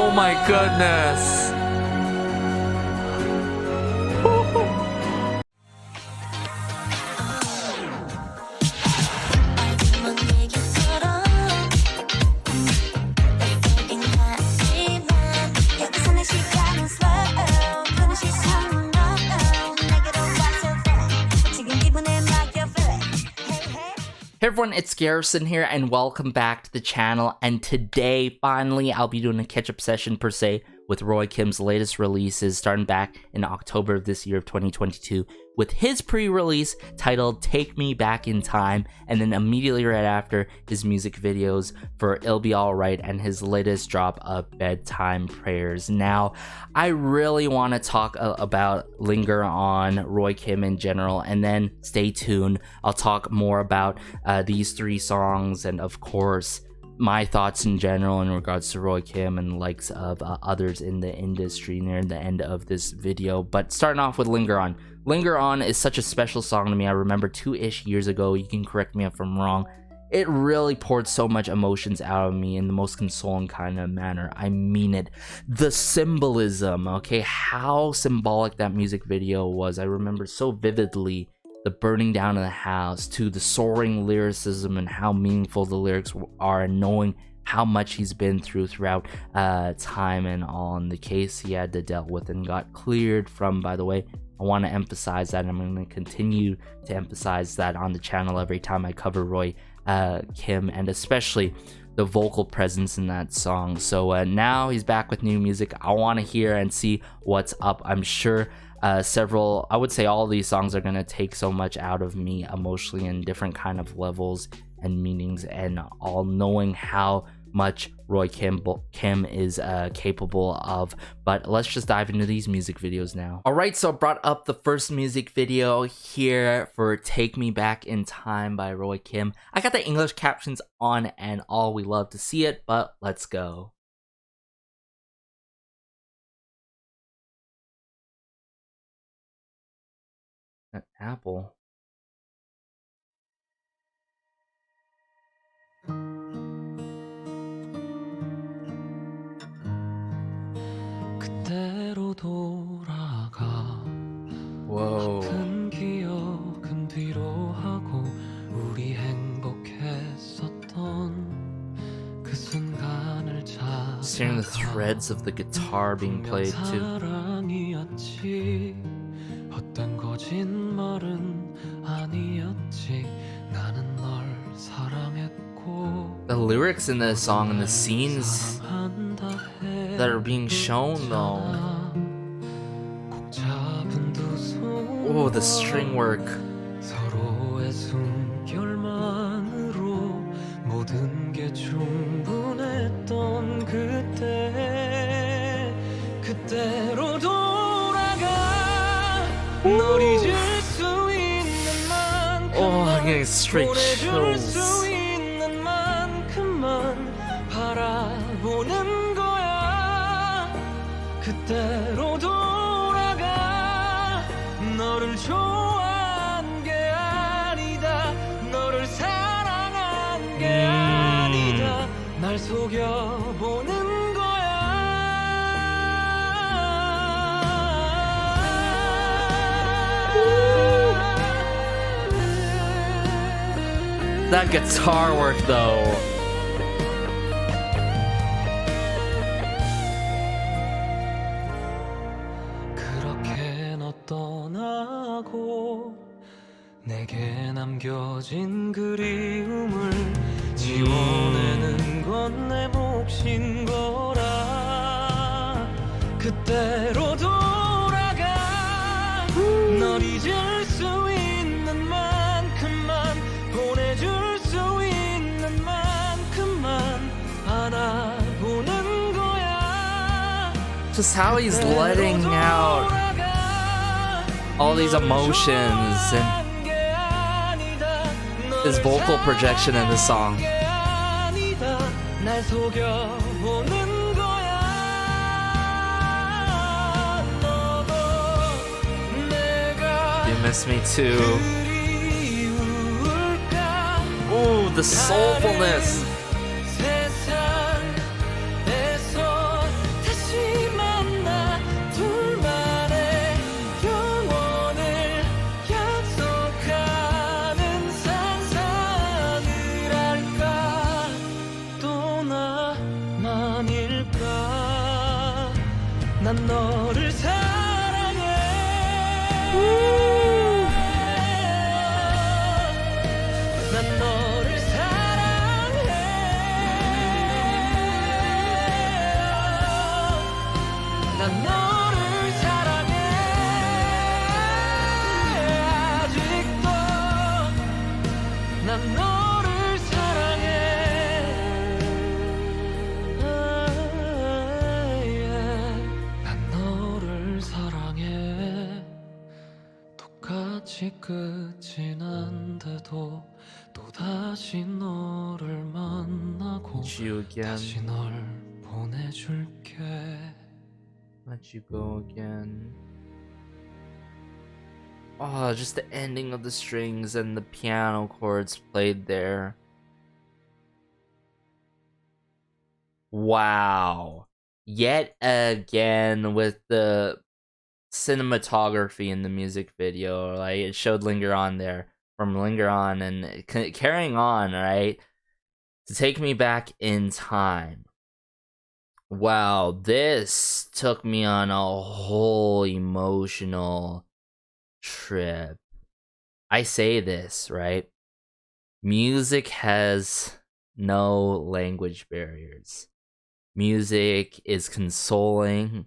Oh my goodness. Hey everyone, it's Garrison here, and welcome back to the channel. And today, finally, I'll be doing a catch-up session per se with Roy Kim's latest releases, starting back in October of this year of 2022, with his pre-release titled Take Me Back in Time, and then immediately right after, his music videos for It'll Be Alright and his latest drop of Bedtime Prayers. Now, I really want to talk about Linger On, Roy Kim in general, and then stay tuned. I'll talk more about these three songs, and of course, my thoughts in general in regards to Roy Kim and likes of others in the industry near the end of this video. But starting off with Linger On. Linger On is such a special song to me. I remember 2-ish years ago, you can correct me if I'm wrong, it really poured so much emotions out of me in the most consoling kind of manner. I mean it. The symbolism, okay, how symbolic that music video was. I remember so vividly the burning down of the house, to the soaring lyricism and how meaningful the lyrics are, and knowing how much he's been throughout time and all in the case he had to deal with and got cleared from. By the way, I want to emphasize that. I'm going to continue to emphasize that on the channel every time I cover Roy Kim, and especially the vocal presence in that song. So now he's back with new music. I want to hear and see what's up. I'm sure several, I would say all of these songs are going to take so much out of me emotionally in different kind of levels and meanings, and all knowing how much Roy Kim is capable of. But let's just dive into these music videos now. Alright, so I brought up the first music video here for Take Me Back in Time by Roy Kim. I got the English captions on and all. We love to see it, but let's go. An apple. 그대로 돌아가. Whoa. 아픈 기억은 뒤로 하고 우리 행복했었던 그 순간을 Seeing the threads of the guitar being played too. 사랑이었지. 헛된 거짓말은 아니었지. 나는 널 사랑했고. The lyrics in this song and the scenes that are being shown though. Oh, the string work. 서로의 숨결만으로 모든 게 충분했던 그때 그때로 돌아가 널 잊을 수 있는 만큼 Oh, I'm getting straight 보내줄 수 chills. 있는 만큼만 바라보는 거야 그때로 돌아가 너를 좋아한 게 아니다 너를 사랑한 게 아니다 날 속여보는 거야 That guitar work though. 그렇게 너 떠나고 내게 남겨진 그리움을 지워내는 건 내 몫인 거라 그때로 돌아가 널 잊을 수 있는 만큼만 보내줄 수 있는 만큼만 안아보는 거야 Just how he's letting out all these emotions and his vocal projection in the song. 날 속여보는 거야 너도 내가 You miss me too. 그리울까 Ooh, the soulfulness. 세상에서 난 너를 사랑해 난 너를 사랑해 난 너를 사랑해 아직도 난 너를 사랑해 난 너를 사랑해 똑같이 끝이 난데도 또다시 너를 만나고 Meet you again. 다시 널 보내줄게 Let you go again. Oh, just the ending of the strings and the piano chords played there. Wow. Yet again with the cinematography in the music video, like it showed Linger On there from Linger On and carrying on, right? To take me back in time. Wow, this took me on a whole emotional trip. I say this, right? Music has no language barriers. Music is consoling.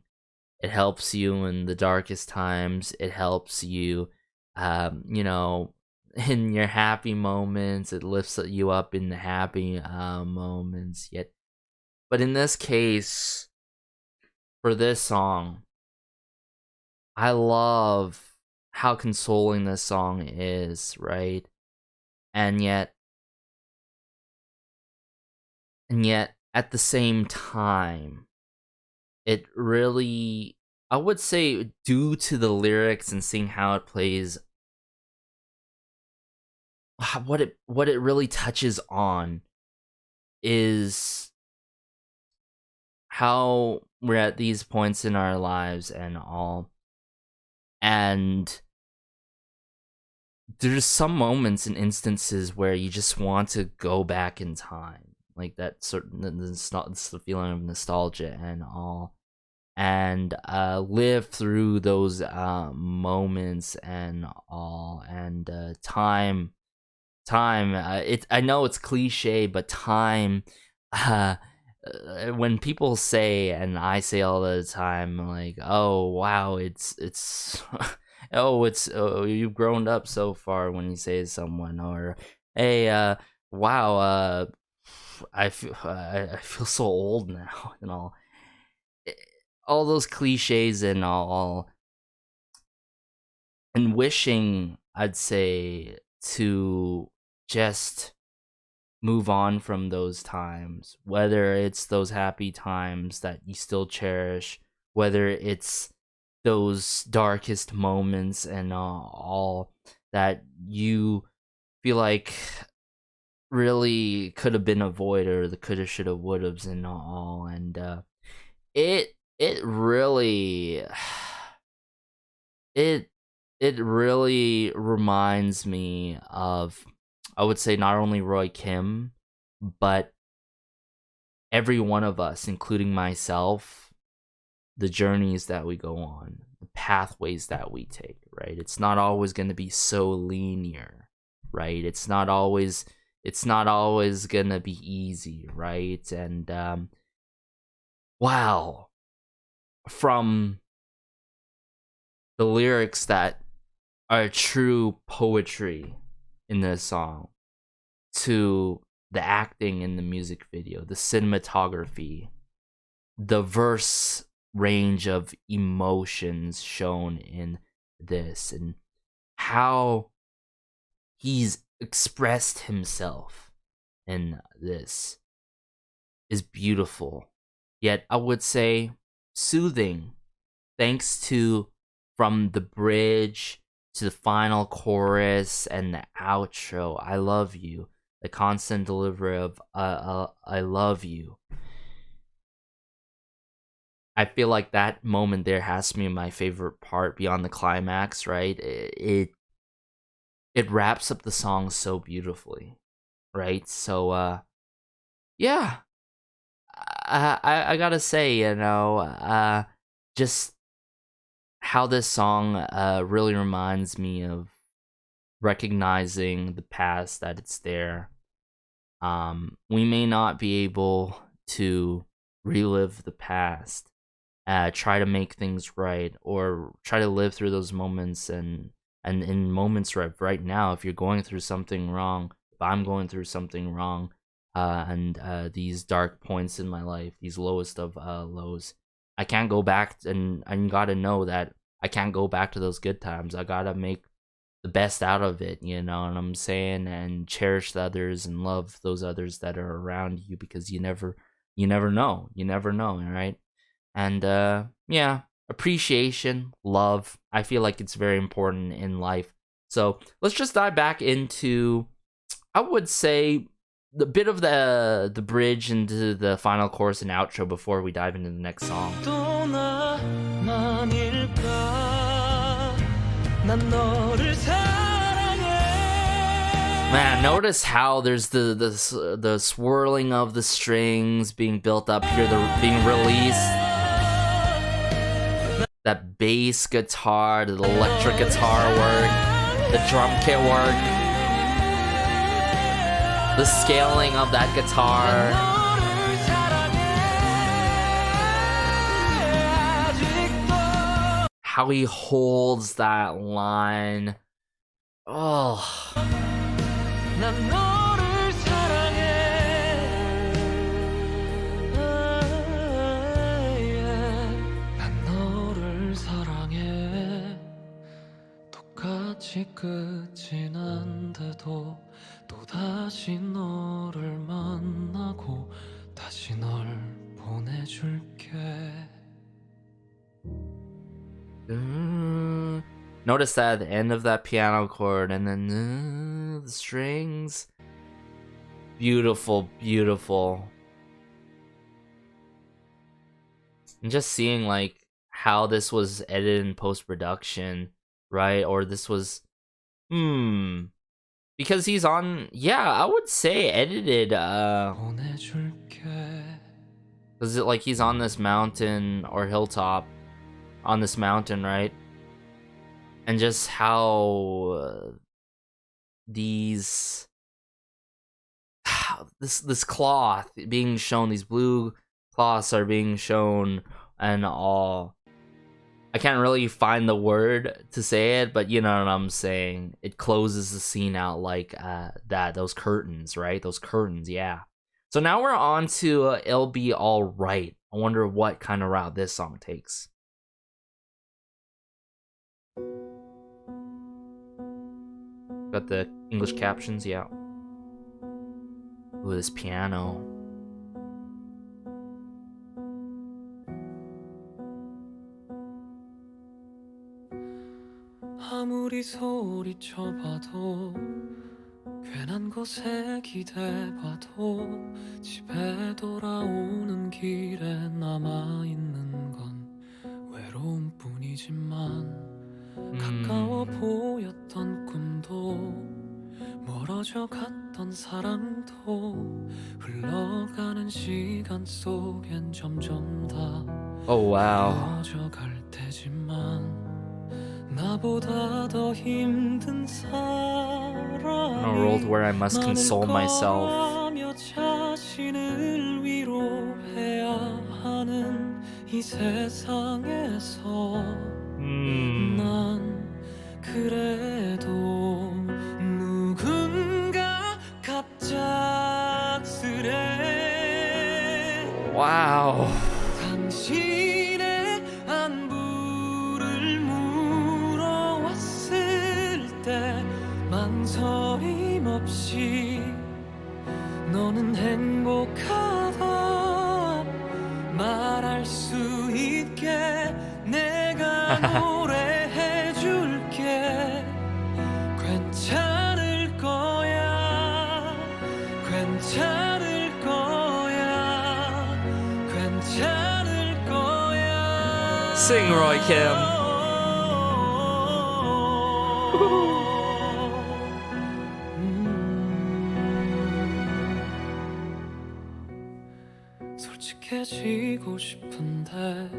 It helps you in the darkest times. It helps you, you know, in your happy moments. It lifts you up in the happy moments. Yet, but in this case, for this song, I love how consoling this song is, right? And yet at the same time, it really, I would say, due to the lyrics and seeing how it plays, what it really touches on is how we're at these points in our lives and all, and there's some moments and instances where you just want to go back in time, like that certain the feeling of nostalgia and all, and live through those moments and all, and time. I know it's cliche, but time. When people say, and I say all the time, like, oh wow, it's oh you've grown up so far, when you say to someone, or hey, wow, I feel so old now and all those cliches and all, and wishing, I'd say, to just move on from those times, whether it's those happy times that you still cherish, whether it's those darkest moments and all that you feel like really could have been avoided, or the coulda, shoulda, wouldas and all, and it really it really reminds me of, I would say, not only Roy Kim, but every one of us, including myself, the journeys that we go on, the pathways that we take, right? It's not always going to be so linear, right? It's not always going to be easy, right? And wow, from the lyrics that are true poetry in this song, to the acting in the music video, the cinematography, the verse range of emotions shown in this, and how he's expressed himself in this is beautiful. Yet I would say soothing, thanks to, from the bridge to the final chorus and the outro, I love you, the constant delivery of I love you. I feel like that moment there has to be my favorite part beyond the climax, right? It wraps up the song so beautifully, right? So yeah, I gotta say, just how this song really reminds me of recognizing the past, that it's there. We may not be able to relive the past, try to make things right, or try to live through those moments. And in moments right now, if you're going through something wrong, if I'm going through something wrong, and these dark points in my life, these lowest of lows, I can't go back, and I gotta know that I can't go back to those good times. I gotta make the best out of it, you know what I'm saying? And cherish the others and love those others that are around you, because you never know, right? And yeah, appreciation, love, I feel like it's very important in life. So let's just dive back into, I would say, the bit of the bridge into the final chorus and outro before we dive into the next song. Man, notice how there's the swirling of the strings being built up here, being released. That bass guitar, the electric guitar work, the drum kit work, the scaling of that guitar. How he holds that line. Oh. 끝이 난데도 또다시 너를 만나고 다시 널 보내줄게. Notice that at the end of that piano chord, and then the strings. Beautiful, beautiful. And just seeing like how this was edited in post-production, right? Or this was because he's on, yeah, I would say edited because like he's on this mountain or hilltop, on this mountain, right? And just how these this cloth being shown, these blue cloths are being shown, and all. I can't really find the word to say it, but you know what I'm saying. It closes the scene out like that. Those curtains, right? Those curtains, yeah. So now we're on to It'll Be Alright. I wonder what kind of route this song takes. Got the English captions, yeah. Ooh, this piano. 아무리 소리쳐봐도 괜한 것에 기대봐도 집에 돌아오는 길에 남아있는 건 외로움뿐이지만 가까워 보였던 꿈도 멀어져 갔던 사랑도 흘러가는 시간 속엔 점점 다 Oh wow. 멀어져 갈 테지만 나보다 더 힘든 사람이 A world where I must console myself. 자신을 위로해야 하는 이 세상에서 난 그래도 누군가 갑작스레 Wow. 당신의 안부를 물어왔을 때 망설임 없이 너는 행복하다 말할 수 있게 내가 노래해줄게 괜찮을 거야 괜찮을 거야 괜찮을 거야 Sing, Roy Kim. 솔직해지고 싶은데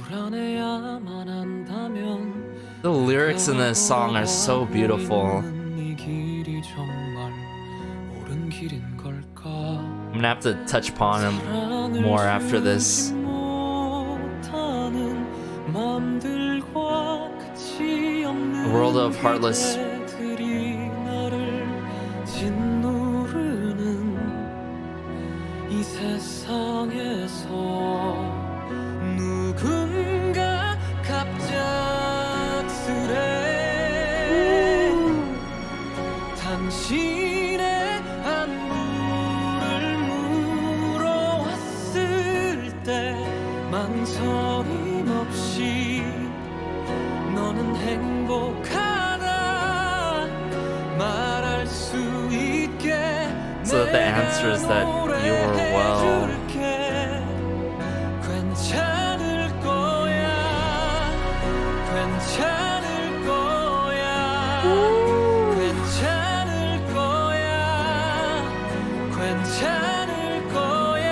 불안해야만 한다면 The lyrics in this song are so beautiful. 이 길이 정말 옳은 길인 걸까? I'm gonna have to touch upon him more after this. The world of heartless. 이 세상에서 누군가 갑작스레 당신의 안부를 물어왔을 때 망설임 없이 너는 행복하다 말할 수 있게 So that the answer is that you are well. 괜찮을 거야 괜찮을 거야 괜찮을 거야 괜찮을 거야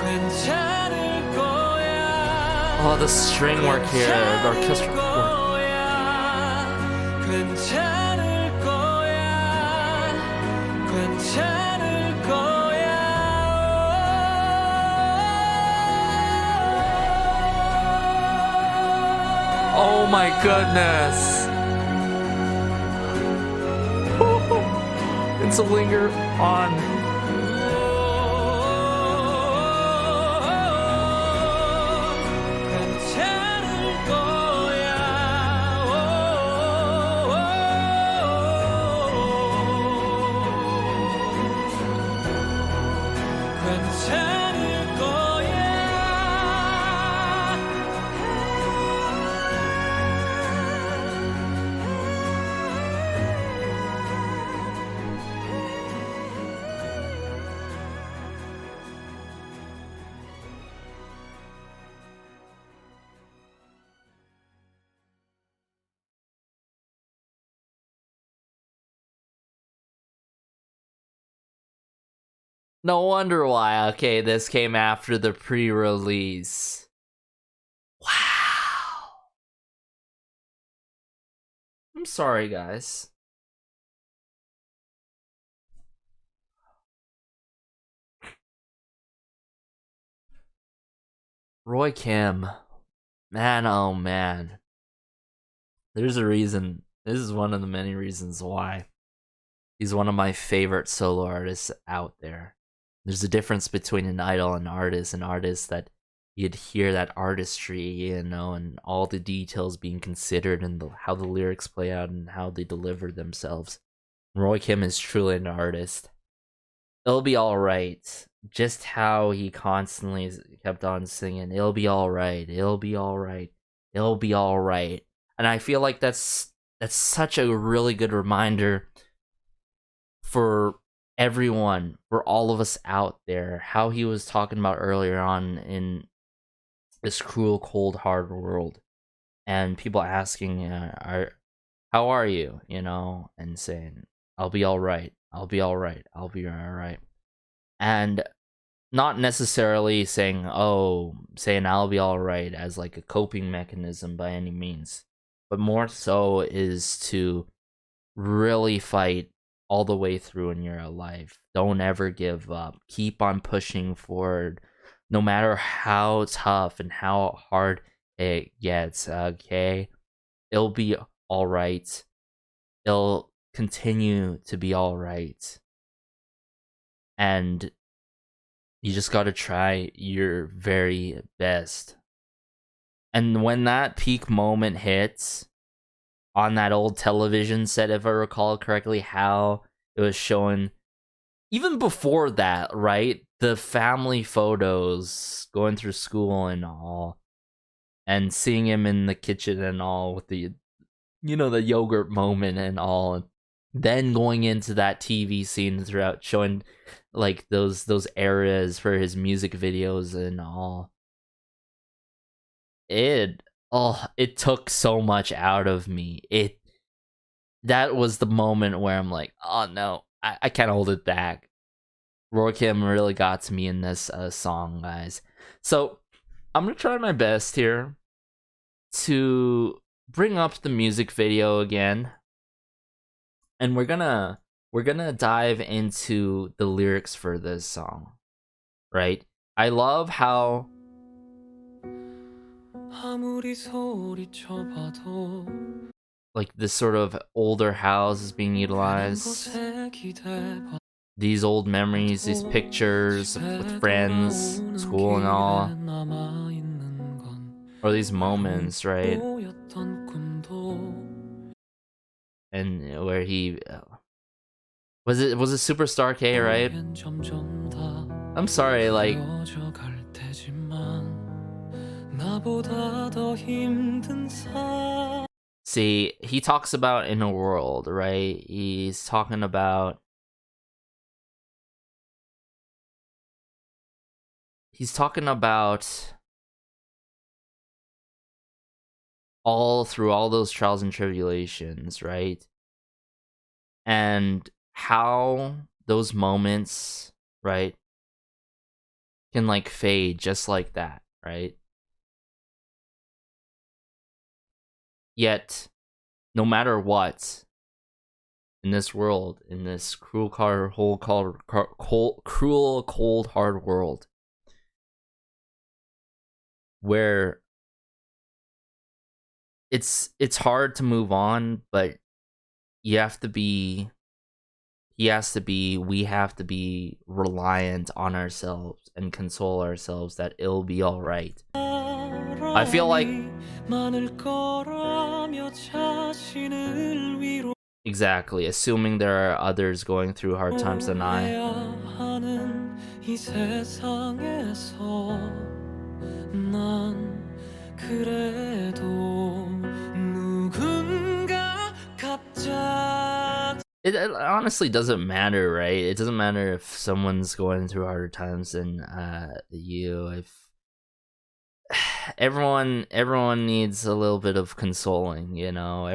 괜찮을 거야 Oh, the string work here, the orchestral work. 괜찮을 거야 괜찮을 거야 Oh my goodness. It's a linger on. 괜찮을 거야 괜찮을 거야 No wonder why. Okay, this came after the pre-release. Wow. I'm sorry, guys. Roy Kim. Man, oh man. There's a reason. This is one of the many reasons why he's one of my favorite solo artists out there. There's a difference between an idol and an artist that you'd hear that artistry, you know, and all the details being considered and how the lyrics play out and how they deliver themselves. Roy Kim is truly an artist. It'll be alright. Just how he constantly kept on singing, it'll be alright, it'll be alright, it'll be alright. And I feel like that's such a really good reminder for everyone, for all of us out there, how he was talking about earlier on in this cruel, cold, hard world, and people asking, how are you, you know, and saying, I'll be alright, I'll be alright, I'll be alright. And not necessarily saying I'll be alright as like a coping mechanism by any means, but more so is to really fight all the way through in your life. Don't ever give up. Keep on pushing forward, no matter how tough and how hard it gets, okay? It'll be alright. It'll continue to be alright. And you just gotta try your very best. And when that peak moment hits, on that old television set, if I recall correctly, how it was showing, even before that, right? The family photos going through school and all, and seeing him in the kitchen and all with the, you know, the yogurt moment and all, and then going into that TV scene throughout, showing like those areas for his music videos and all. It took so much out of me. That was the moment where I'm like, oh no, I can't hold it back. Roy Kim really got to me in this song, guys. So I'm gonna try my best here to bring up the music video again, and we're gonna dive into the lyrics for this song, right? I love how like this sort of older house is being utilized. These old memories, these pictures with friends, school and all, or these moments, right? And where he was it Superstar K, right? I'm sorry, like see, he talks about in a world, right? He's talking about all through all those trials and tribulations, right? And how those moments, right, can like fade just like that, right? Yet, no matter what, in this world, in this cruel, cold, hard world, where it's hard to move on, but we have to be reliant on ourselves and console ourselves that it'll be all right. I feel like exactly, assuming there are others going through hard times than I. It honestly doesn't matter, right? It doesn't matter if someone's going through harder times than you. If everyone needs a little bit of consoling, you know.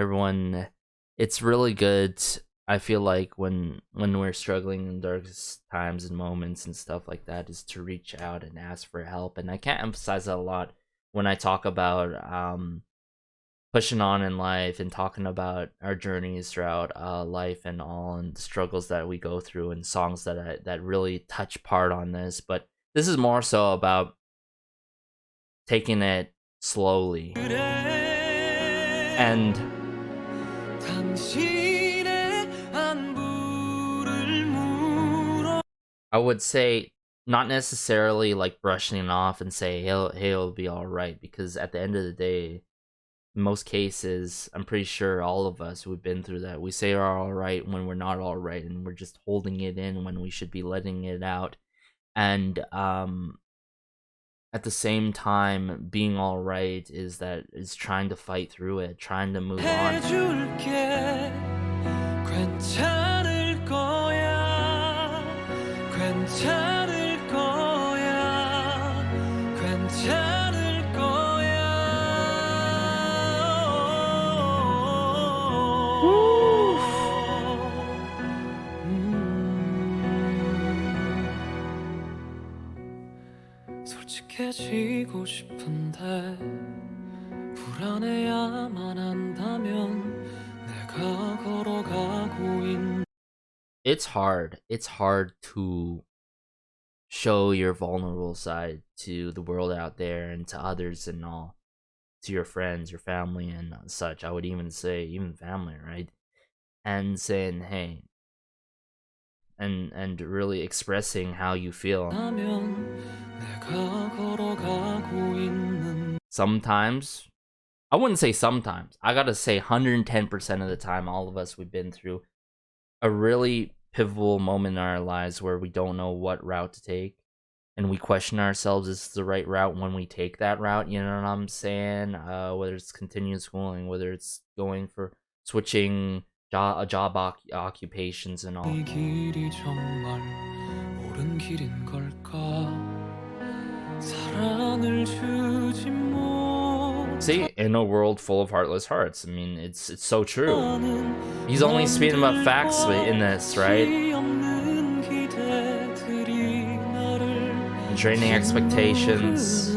It's really good. I feel like when we're struggling in darkest times and moments and stuff like that, is to reach out and ask for help. And I can't emphasize that a lot when I talk about pushing on in life and talking about our journeys throughout life and all, and the struggles that we go through, and songs that really touch part on this. But this is more so about taking it slowly. And I would say not necessarily like brushing it off and say, hey, it'll be all right, because at the end of the day, in most cases, I'm pretty sure all of us who've been through that, we say are all right when we're not all right, and we're just holding it in when we should be letting it out. And at the same time, being all right is trying to fight through it, trying to move on. 솔직해지고 싶은데 불안해야만 한다면 내가 걸어가고 있는 It's hard to show your vulnerable side to the world out there and to others and all, to your friends, your family and such. I would even say even family, right? And saying, hey, and really expressing how you feel. Sometimes, I wouldn't say sometimes, I gotta say 110% of the time, all of us, we've been through a really pivotal moment in our lives where we don't know what route to take, and we question ourselves, is this the right route when we take that route, you know what I'm saying? Whether it's continuing schooling, whether it's going for switching job occupations and all. See, in a world full of heartless hearts, I mean, it's so true. He's only speaking about facts in this, right? And draining expectations.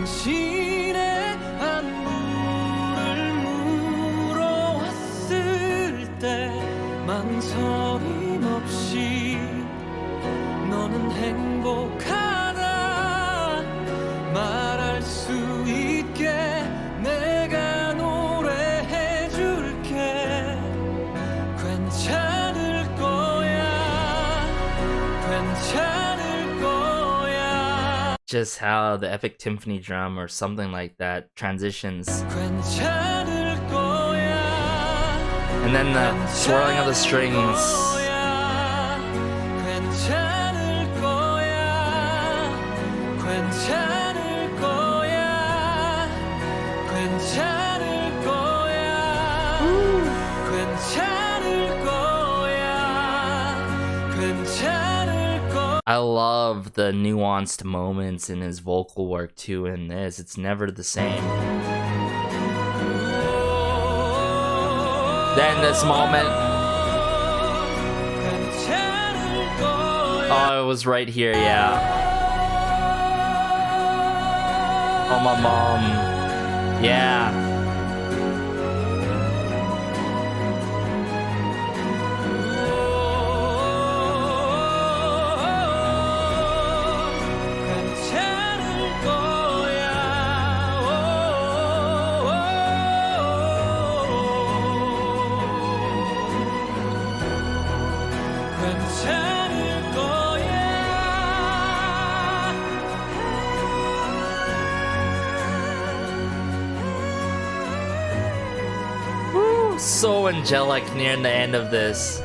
당신의 안부를 물어왔을 때 망설임 없이 너는 행복하다 말할 수 있게 내가 노래해줄게. 괜찮을 거야 괜찮을 거야. Just how the epic timpani drum or something like that transitions. 괜찮을 거야 And then the swirling of the strings. 괜찮을 거야 괜찮을 거야 괜찮을 거야 괜찮을 거야 괜찮을 거야. I love the nuanced moments in his vocal work too in this. It's never the same. Then this moment. Oh, it was right here, yeah. Oh, my mom. Yeah. So angelic near the end of this.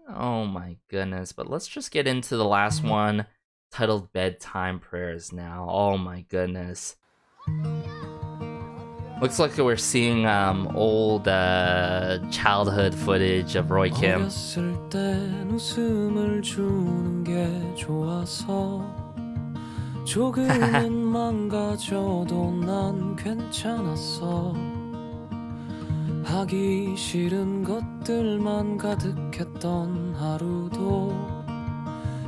Oh my goodness, but let's just get into the last one, titled Bedtime Prayers now. Oh my goodness. Looks like we're seeing old childhood footage of Roy Kim. 조금은 망가져도 난 괜찮았어. 하기 싫은 것들만 가득했던 하루도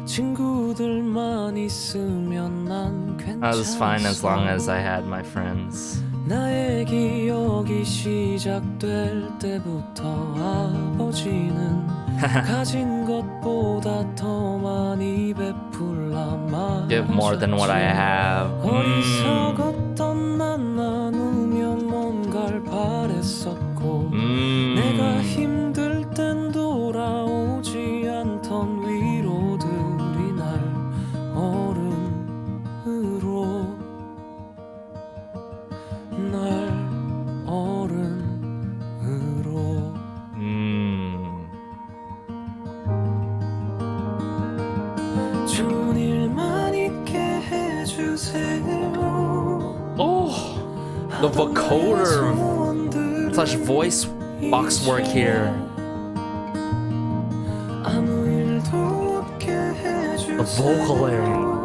친구들만 있으면 난 I was fine as long as 괜찮았어. I had my friends. 나의 기억이 시작될 때부터 아버지는 가진 것보다 더 많이 베풀라 말하셨지. Give more than what I have. 어리석었던 난 나누며 뭔가를 바랬었고 내가 힘들 땐 돌아오지 않던 위로들이 날 어른으로 날 어른으로 좋은 일만 있게 해주세요. Oh, the vocoder slash voice box work here. 아무 일도 없게 The vocal area.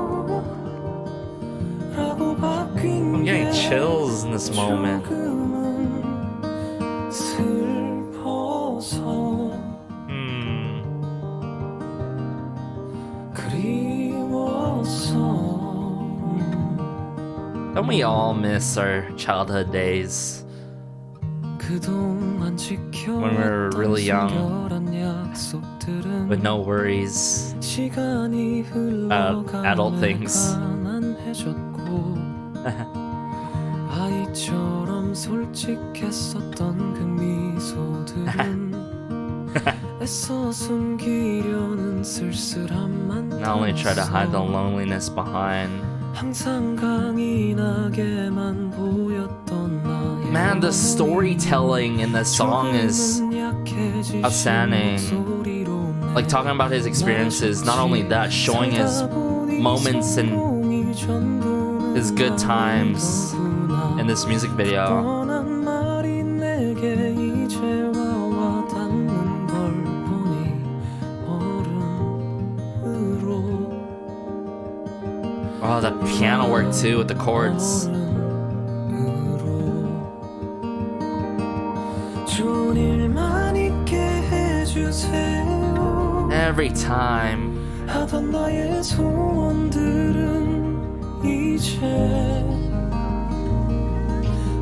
I'm getting chills in this moment. Don't we all miss our childhood days when we were really young with no worries about adult things? 아이처럼 솔직했었던 그 미소들은 애써 숨기려는 쓸쓸함만 Not only try to hide the loneliness behind. 항상 강인하게만 보였던 나의 Man, the storytelling in this song is outstanding. Like talking about his experiences, not only that, showing his moments and his good times in this music video. Oh, that piano work too with the chords. 좋은 일만 있게 해주세요. Every time. 하던 나의 소원들은 이제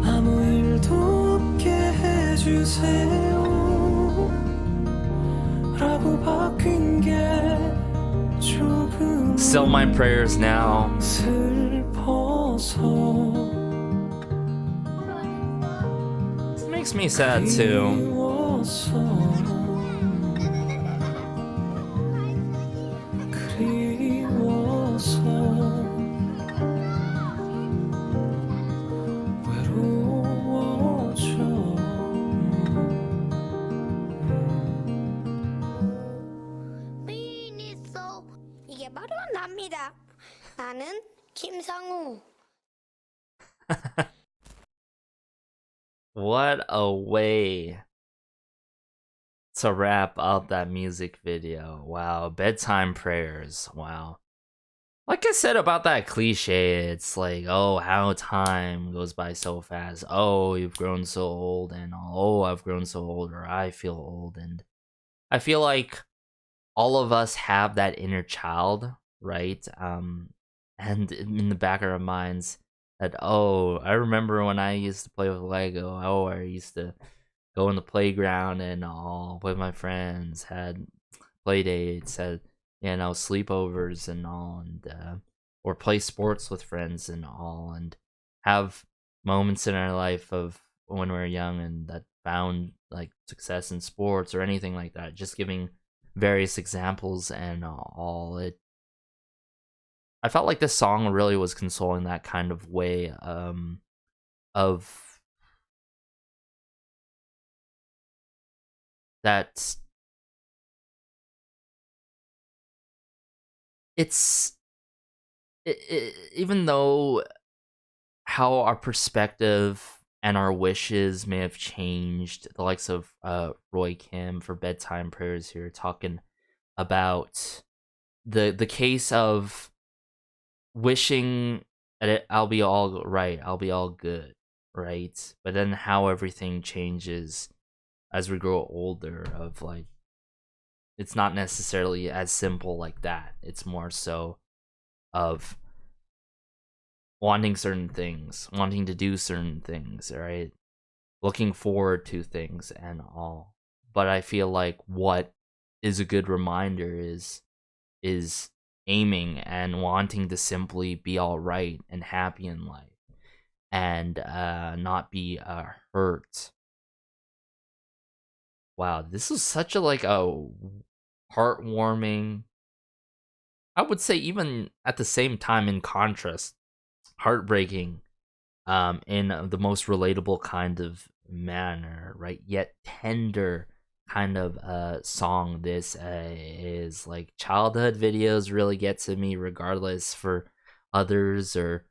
아무 일도 없게 해주세요 라고 바뀐 게 조금 Still my prayers now. 슬퍼서 It makes me sad too. 그리워서 그리워서 외로워져 미니 있어. 이게 바로 납니다. 나는 김상우. What a way to wrap up that music video. Wow, Bedtime Prayers. Wow. Like I said about that cliche, it's like, oh, how time goes by so fast. Oh, you've grown so old, and oh, I've grown so old, or I feel old. And I feel like all of us have that inner child, right? And in the back of our minds, that, oh, I remember when I used to play with Lego. Oh, I used to go in the playground and all with my friends, had play dates, had sleepovers and all, and or play sports with friends and all, and have moments in our life of when we were young and that found like success in sports or anything like that. Just giving various examples and all. I felt like this song really was consoling that kind of way of that. Even though how our perspective and our wishes may have changed, the likes of Roy Kim for Bedtime Prayers here talking about the case of wishing that I'll be all right, I'll be all good, right? But then how everything changes as we grow older, of like, it's not necessarily as simple like that. It's more so of wanting certain things, wanting to do certain things, right? Looking forward to things and all. But I feel like what is a good reminder is aiming and wanting to simply be all right and happy in life, and not be hurt. Wow, this was such a heartwarming, I would say, even at the same time, in contrast, heartbreaking, in the most relatable kind of manner, right? Yet tender kind of song. This is like, childhood videos really get to me regardless for others or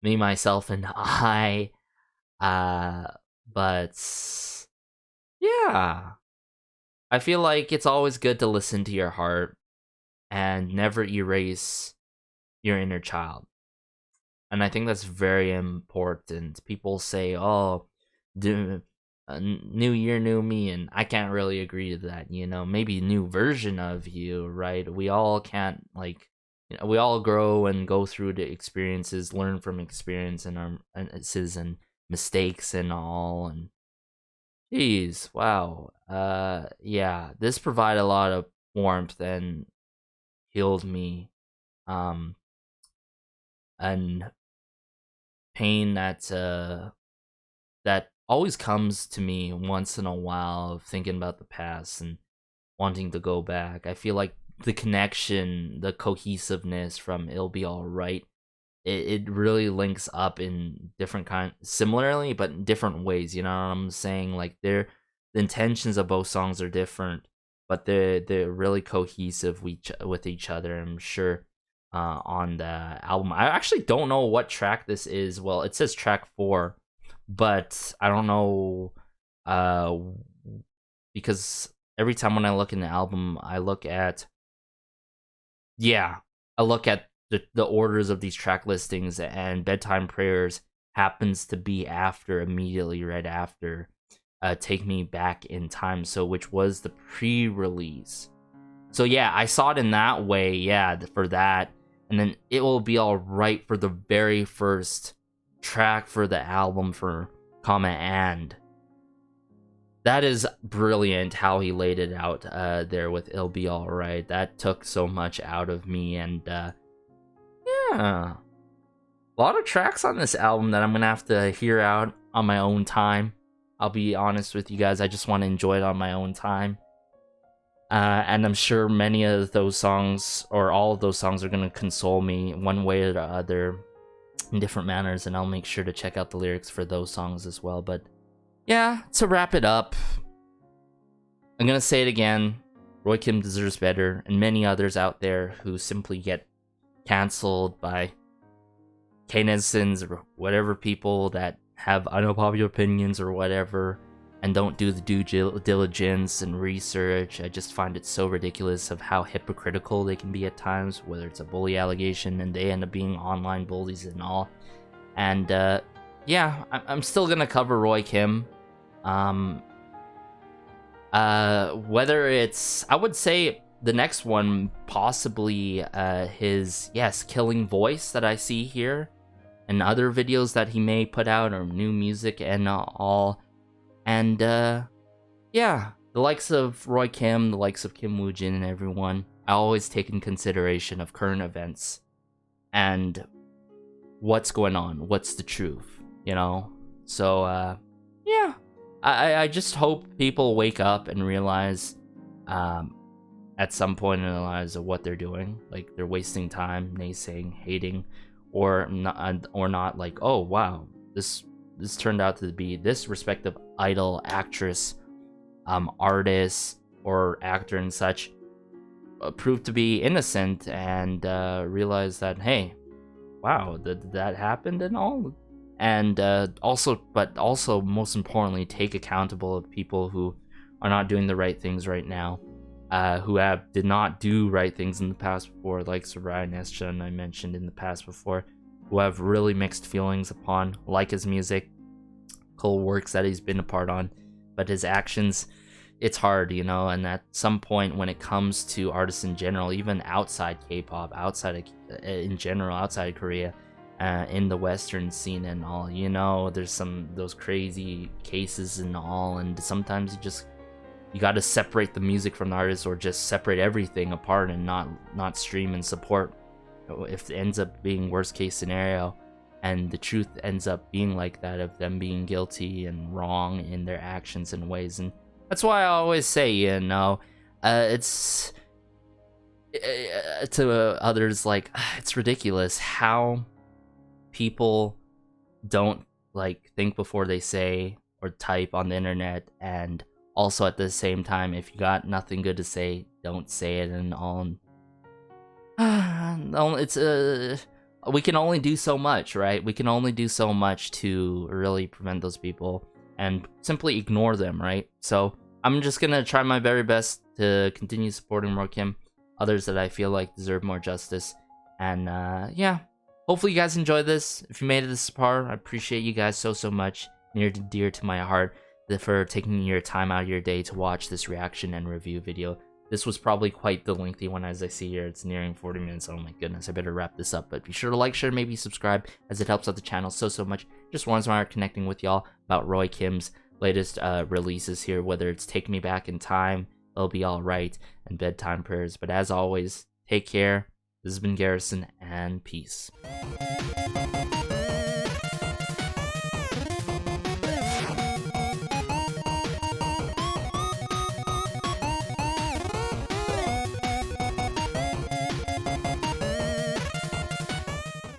me, myself, and I. But yeah, I feel like it's always good to listen to your heart and never erase your inner child. And I think that's very important. People say, oh, new year, new me, and I can't really agree to that. Maybe new version of you, right? We all can't, like, we all grow and go through the experiences, learn from experience and our and mistakes and all. And geez, wow. Yeah, this provided a lot of warmth and healed me. And pain that always comes to me once in a while, of thinking about the past and wanting to go back. I feel like the connection, the cohesiveness from "It'll Be Alright," it really links up in similarly, but in different ways. You know what I'm saying? Like, the intentions of both songs are different, but they're really cohesive with each other. I'm sure on the album, I actually don't know what track this is. Well, it says track 4, but I don't know, because every time when I look in the album, I look at the orders of these track listings, and Bedtime Prayers happens to be immediately right after Take Me Back in Time, which was the pre-release. So yeah, I saw it in that way, yeah, for that. And then It Will Be Alright for the very first track for the album for Comma and. That is brilliant how he laid it out there with It'll Be Alright. That took so much out of me, and yeah. A lot of tracks on this album that I'm gonna have to hear out on my own time. I'll be honest with you guys, I just want to enjoy it on my own time. And I'm sure many of those songs, or all of those songs, are gonna console me one way or the other in different manners, and I'll make sure to check out the lyrics for those songs as well. But yeah, to wrap it up, I'm gonna say it again, Roy Kim deserves better, and many others out there who simply get cancelled by K-netizens or whatever, people that have unpopular opinions or whatever, and don't do the due diligence and research. I just find it so ridiculous of how hypocritical they can be at times, whether it's a bully allegation and they end up being online bullies and all. And yeah, I'm still gonna cover Roy Kim. Whether it's, I would say the next one, possibly his, yes, killing voice that I see here, and other videos that he may put out, or new music and all. And yeah, the likes of Roy Kim, the likes of Kim Woo-jin and everyone, I always take in consideration of current events and what's going on, what's the truth, you know? So yeah, I just hope people wake up and realize at some point in their lives of what they're doing. Like, they're wasting time naysaying, hating, or not like, oh wow, this turned out to be this respective idol, actress, artist, or actor and such, proved to be innocent, and realize that, hey, wow, that happened and all. And also most importantly, take accountable of people who are not doing the right things right now, who did not do right things in the past before, like Ryan Eschan, I mentioned in the past before, who have really mixed feelings upon, like his music, cool works that he's been a part on, but his actions, it's hard, you know. And at some point, when it comes to artists in general, even outside K-pop, outside of Korea, in the Western scene and all, you know, there's those crazy cases and all, and sometimes you got to separate the music from the artist, or just separate everything apart and not stream and support if it ends up being worst case scenario, and the truth ends up being like that, of them being guilty and wrong in their actions and ways. And that's why I always say, you know, it's to others, like, it's ridiculous how people don't like think before they say or type on the internet, and also at the same time, if you got nothing good to say, don't say it and all. It's we can only do so much, right? We can only do so much to really prevent those people and simply ignore them, right? So I'm just gonna try my very best to continue supporting Roy Kim, others that I feel like deserve more justice. And yeah, hopefully you guys enjoyed this. If you made it this far, I appreciate you guys so much, near and dear to my heart, for taking your time out of your day to watch this reaction and review video. This was probably quite the lengthy one, as I see here. It's nearing 40 minutes. Oh my goodness, I better wrap this up. But be sure to like, share, maybe subscribe, as it helps out the channel so much. Just warms my heart connecting with y'all about Roy Kim's latest releases here, whether it's Take Me Back in Time, It'll Be Alright, and Bedtime Prayers. But as always, take care. This has been Garrison, and peace.